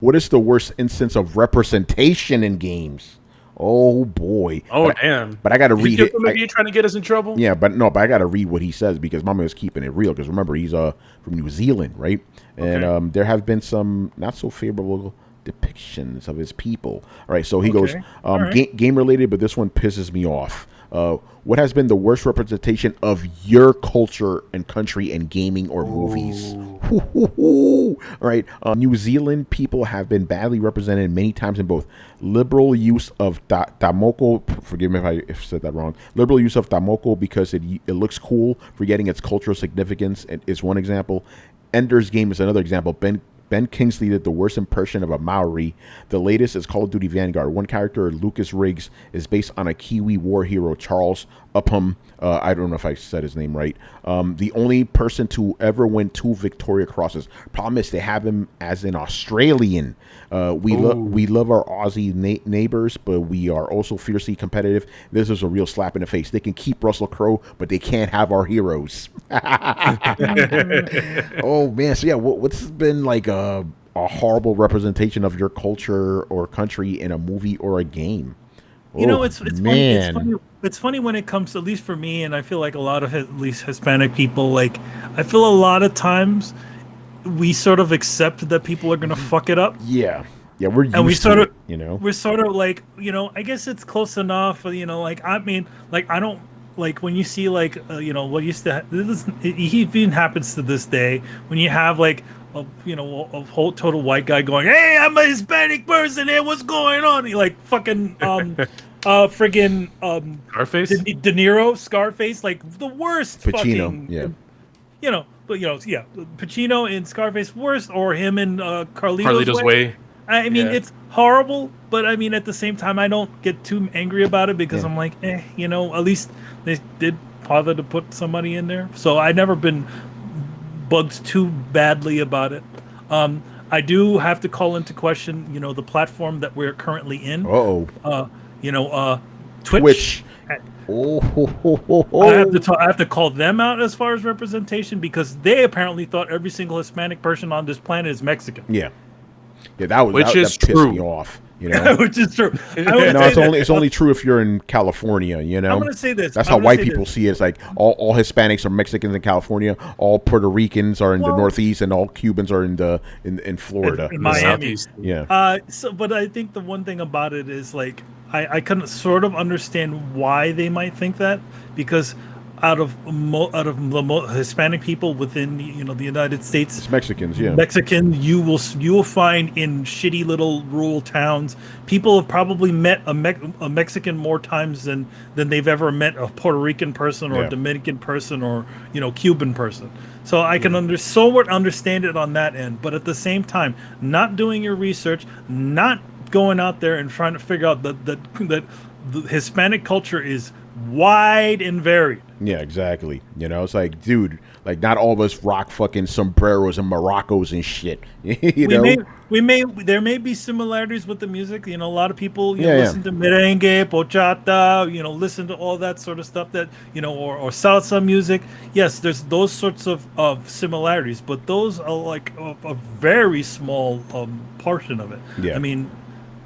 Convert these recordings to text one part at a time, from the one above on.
What is the worst instance of representation in games? Oh boy. Damn. But I got to read it. Maybe you're trying to get us in trouble. Yeah, but I got to read what he says because Mama is keeping it real. Because remember, he's from New Zealand, right? And there have been some not so favorable depictions of his people. All right, so he goes game related, but this one pisses me off. What has been the worst representation of your culture and country in gaming or movies? All right. New Zealand people have been badly represented many times in both liberal use of tamoko. Forgive me if I said that wrong. Liberal use of tamoko because it looks cool, forgetting its cultural significance is one example. Ender's Game is another example. Ben Kingsley did the worst impression of a Maori. The latest is Call of Duty Vanguard. One character, Lucas Riggs, is based on a Kiwi war hero, Charles Upham. I don't know if I said his name right. The only person to ever win 2 Victoria Crosses. Problem is they have him as an Australian. We love our Aussie neighbors, but we are also fiercely competitive. This is a real slap in the face. They can keep Russell Crowe, but they can't have our heroes. Oh man, so yeah, what's been like a horrible representation of your culture or country in a movie or a game? You know, it's funny. It's funny when it comes to, at least for me, and I feel like a lot of at least Hispanic people, like I feel a lot of times we sort of accept that people are gonna fuck it up. Yeah, we're used to it, you know. We're sort of like, you know, I guess it's close enough. You know, like I mean, like I don't. Like when you see like you know what used to it even happens to this day when you have like a whole total white guy going, hey, I'm a Hispanic person, hey, what's going on? He like fucking friggin' Scarface, De Niro, Scarface, like the worst Pacino, fucking, yeah, you know, but Pacino in Scarface worst, or him in Carlito's Way. I mean, it's horrible, but I mean, at the same time, I don't get too angry about it because I'm like, you know, at least they did bother to put somebody in there. So I never been bugged too badly about it. I do have to call into question, you know, the platform that we're currently in. Twitch. I have to call them out as far as representation because they apparently thought every single Hispanic person on this planet is Mexican. Yeah, that pissed me off. You know, which is true. It's only true if you're in California. You know, I'm gonna say this. That's how white people see it. It's like all Hispanics are Mexicans in California, all Puerto Ricans are in the Northeast, and all Cubans are in Florida, in Miami. Yeah. But I think the one thing about it is like I can sort of understand why they might think that because out of the Hispanic people within the United States, it's Mexicans. Yeah, Mexican. You will find in shitty little rural towns, people have probably met a Mexican more times than they've ever met a Puerto Rican person or a Dominican person or Cuban person. So I can understand it on that end, but at the same time, not doing your research, not going out there and trying to figure out that the Hispanic culture is wide and varied. Yeah, exactly. You know, it's like, dude, like not all of us rock fucking sombreros and Moroccos and shit. There may be similarities with the music. You know, a lot of people listen to merengue, bachata, listen to all that sort of stuff that, or salsa music. Yes, there's those sorts of similarities, but those are like a very small portion of it. Yeah. I mean,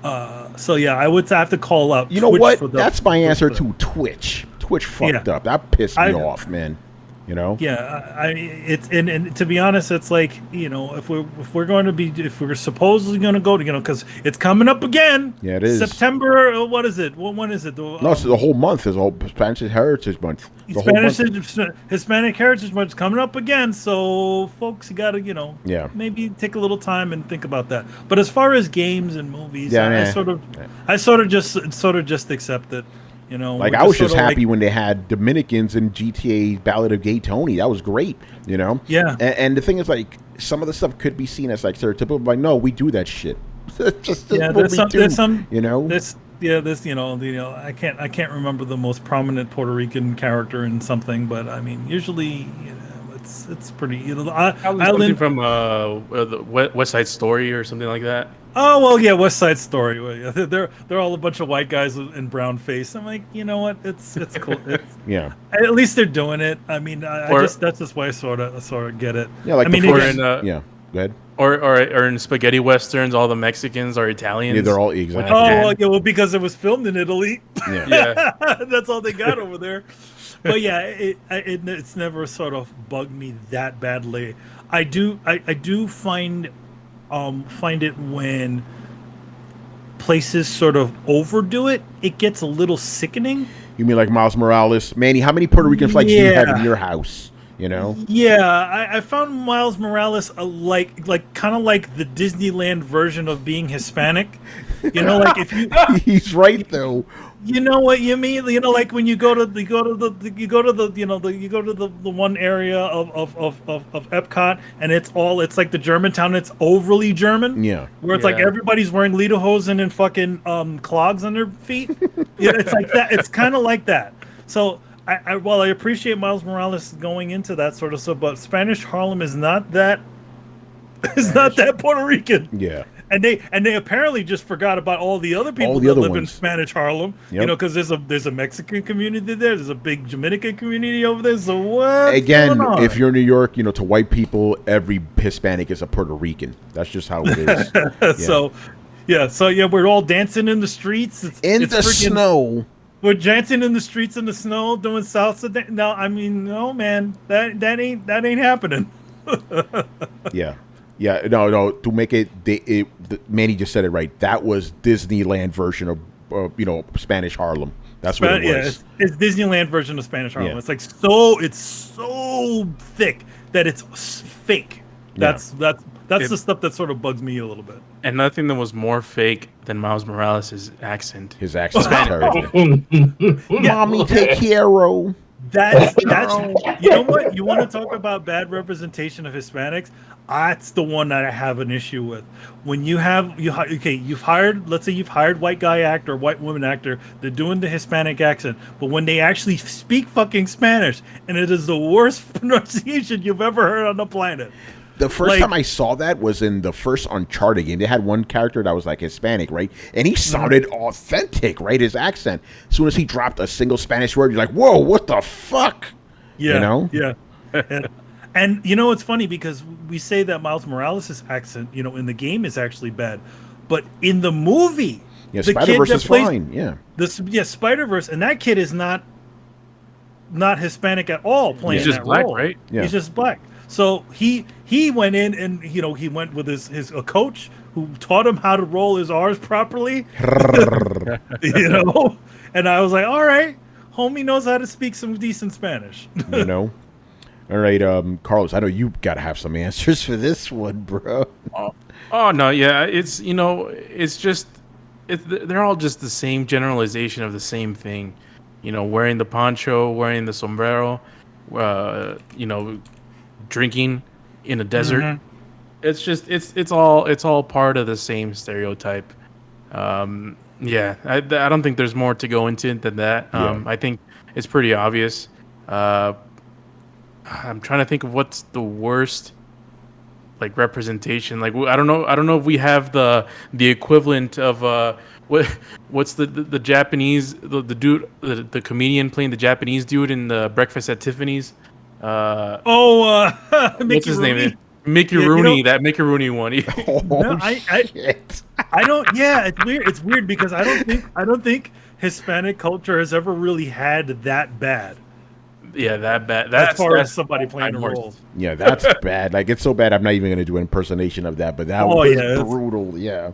I would have to call out. You know Twitch what? That's my answer to Twitch. Twitch fucked up. That pissed me off, man. You know? Yeah, it's and to be honest, it's like if we're supposedly going to go to because it's coming up again. Yeah, it is September. What is it? When is it? No, it's the whole month. Is all Spanish Heritage Month. Hispanic Heritage Month is coming up again. So folks, you got to maybe take a little time and think about that. But as far as games and movies, I sort of just accept it. Like I was just happy when they had Dominicans in GTA Ballad of Gay Tony. That was great, Yeah. And the thing is, like, some of the stuff could be seen as like stereotypical. Like, no, we do that shit. Just what we do. I can't remember the most prominent Puerto Rican character in something, but I mean, usually, it's pretty. I was looking from the West Side Story or something like that. Oh well, yeah, West Side Story. They're all a bunch of white guys in brown face. I'm like, you know what? It's cool. Yeah. At least they're doing it. I mean, that's just why I sort of get it. Yeah, like I mean, go ahead. Or in spaghetti westerns, all the Mexicans are Italians. Yeah, they're all exactly. Oh, well, because it was filmed in Italy. Yeah. That's all they got over there. But yeah, it's never sort of bugged me that badly. I do find it when places sort of overdo it. It gets a little sickening. You mean like Miles Morales? Manny, how many Puerto Rican flags do you have in your house? You know? Yeah, I found Miles Morales kind of like the Disneyland version of being Hispanic. You know, like if you he's right though. You know what you mean? You know, like when you go to the one area of Epcot, and it's like the Germantown. It's overly German. Yeah. Where it's like everybody's wearing lederhosen and fucking clogs on their feet. Yeah, it's like that. It's kind of like that. So while I appreciate Miles Morales going into that sort of stuff, but Spanish Harlem is not that. It's not that Puerto Rican. Yeah. And they apparently just forgot about all the other people that live in Spanish Harlem. Yep. You know, because there's a Mexican community there. There's a big Dominican community over there. So what? Again, if you're in New York, you know, to white people, every Hispanic is a Puerto Rican. That's just how it is. Yeah. So we're all dancing in the streets. It's the snow. We're dancing in the streets in the snow, doing salsa. No, I mean, no, man, that ain't happening. Yeah. Yeah, no. To make Manny just said it right. That was Disneyland version of, Spanish Harlem. That's what it was. Yeah, it's Disneyland version of Spanish Harlem. Yeah. It's like it's so thick that it's fake. That's the stuff that sort of bugs me a little bit. And nothing that was more fake than Miles Morales' accent. His accent. Mommy, take care. That's you know what? You want to talk about bad representation of Hispanics? That's the one that I have an issue with. When you've hired, let's say you've hired white guy actor, white woman actor, they're doing the Hispanic accent, but when they actually speak fucking Spanish, and it is the worst pronunciation you've ever heard on the planet. The first time I saw that was in the first Uncharted game. They had one character that was like Hispanic, right? And he sounded authentic, right? His accent. As soon as he dropped a single Spanish word, you're like, whoa, what the fuck? Yeah. You know? Yeah. And you know, it's funny because we say that Miles Morales' accent, in the game is actually bad. But in the movie, Spider-Verse is fine. Yeah. Spider-Verse, and that kid is not Hispanic at all playing He's just that black, role. right? Yeah. He's just black. So he went in and he went with his coach who taught him how to roll his R's properly. And I was like, all right, homie knows how to speak some decent Spanish. All right, Carlos, I know you got to have some answers for this one, bro. Oh no, yeah, it's they're all just the same generalization of the same thing. Wearing the poncho, wearing the sombrero, drinking in a desert. Mm-hmm. It's just it's all part of the same stereotype. I don't think there's more to go into than that. I think it's pretty obvious. I'm trying to think of what's the worst representation. I don't know if we have the equivalent of what's the Japanese the dude the comedian playing the Japanese dude in the Breakfast at Tiffany's. What's his name? Mickey Rooney, that Mickey Rooney one. Shit. I don't. Yeah, it's weird. It's weird because I don't think Hispanic culture has ever really had that bad. Yeah, that bad. That's as somebody playing a role. Yeah, that's bad. It's so bad. I'm not even going to do an impersonation of that. But that was brutal. Yeah.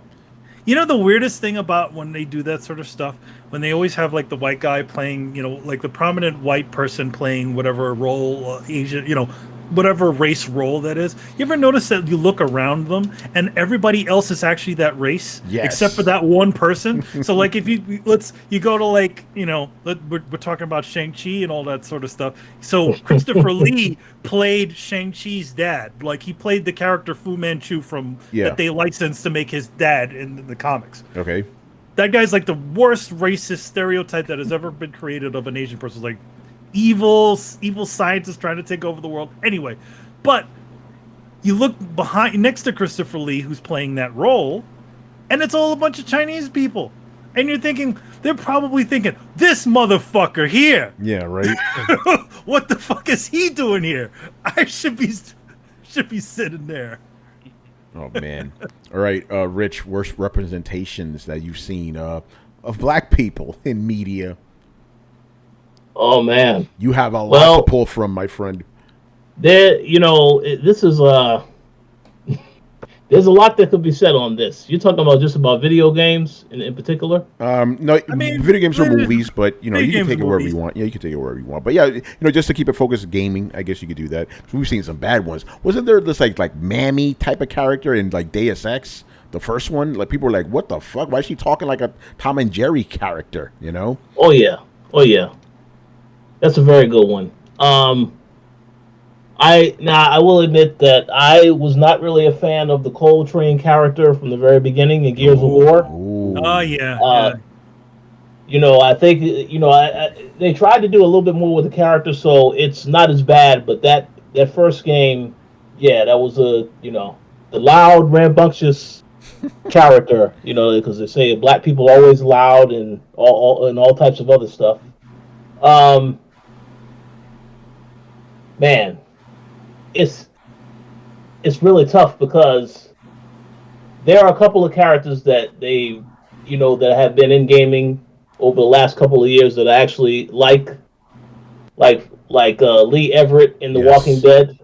The weirdest thing about when they do that sort of stuff, when they always have the white guy playing, the prominent white person playing whatever role, Asian, whatever race role that is. You ever notice that you look around them and everybody else is actually that race, except for that one person? So if you go to we're talking about Shang-Chi and all that sort of stuff. So Christopher Lee played Shang-Chi's dad. He played the character Fu Manchu that they licensed to make his dad in the comics. Okay. That guy's the worst racist stereotype that has ever been created of an Asian person. Evil scientists trying to take over the world. Anyway, but you look next to Christopher Lee, who's playing that role, and it's all a bunch of Chinese people. And they're probably thinking, this motherfucker here. Yeah, right. What the fuck is he doing here? I should be sitting there. Oh man. All right, Rich, worst representations that you've seen of black people in media. Oh man. You have a lot to Well, pull from, my friend. this is there's a lot that could be said on this. You're talking about just about video games in particular? No, I mean, video games or movies, but you video can take games it or wherever movies. you want. Yeah, you can take it wherever you want. But yeah, just to keep it focused, gaming. I guess you could do that. We've seen some bad ones. Wasn't there this like Mammy type of character in like Deus Ex, the first one? Like people were like, "What the fuck? Why is she talking like a Tom and Jerry character?" You know? Oh yeah. Oh yeah. That's a very good one. I will admit that I was not really a fan of the Cold Train character from the very beginning in Gears of War. Ooh. Oh yeah, Uh, I think they tried to do a little bit more with the character, so it's not as bad. But that first game, yeah, that was the loud, rambunctious character. Because they say black people are always loud and all types of other stuff. Man, it's really tough because there are a couple of characters that that have been in gaming over the last couple of years that I actually like Lee Everett in The Walking Dead.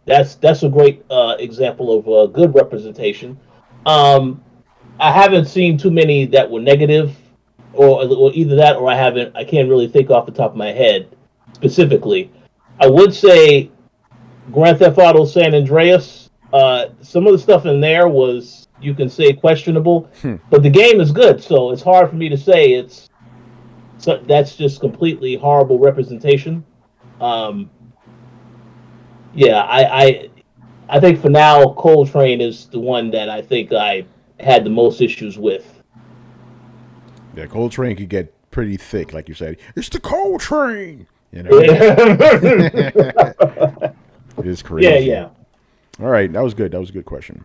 That's a great example of good representation. I haven't seen too many that were negative, or either that or I can't really think off the top of my head specifically. I would say Grand Theft Auto San Andreas. Some of the stuff in there was, you can say, questionable, but the game is good, so it's hard for me to say that's just completely horrible representation. Yeah, I think for now, Cold Train is the one that I think I had the most issues with. Yeah, Cold Train could get pretty thick, like you said. It's the Cold Train. It is crazy. Yeah. All right, that was good. That was a good question.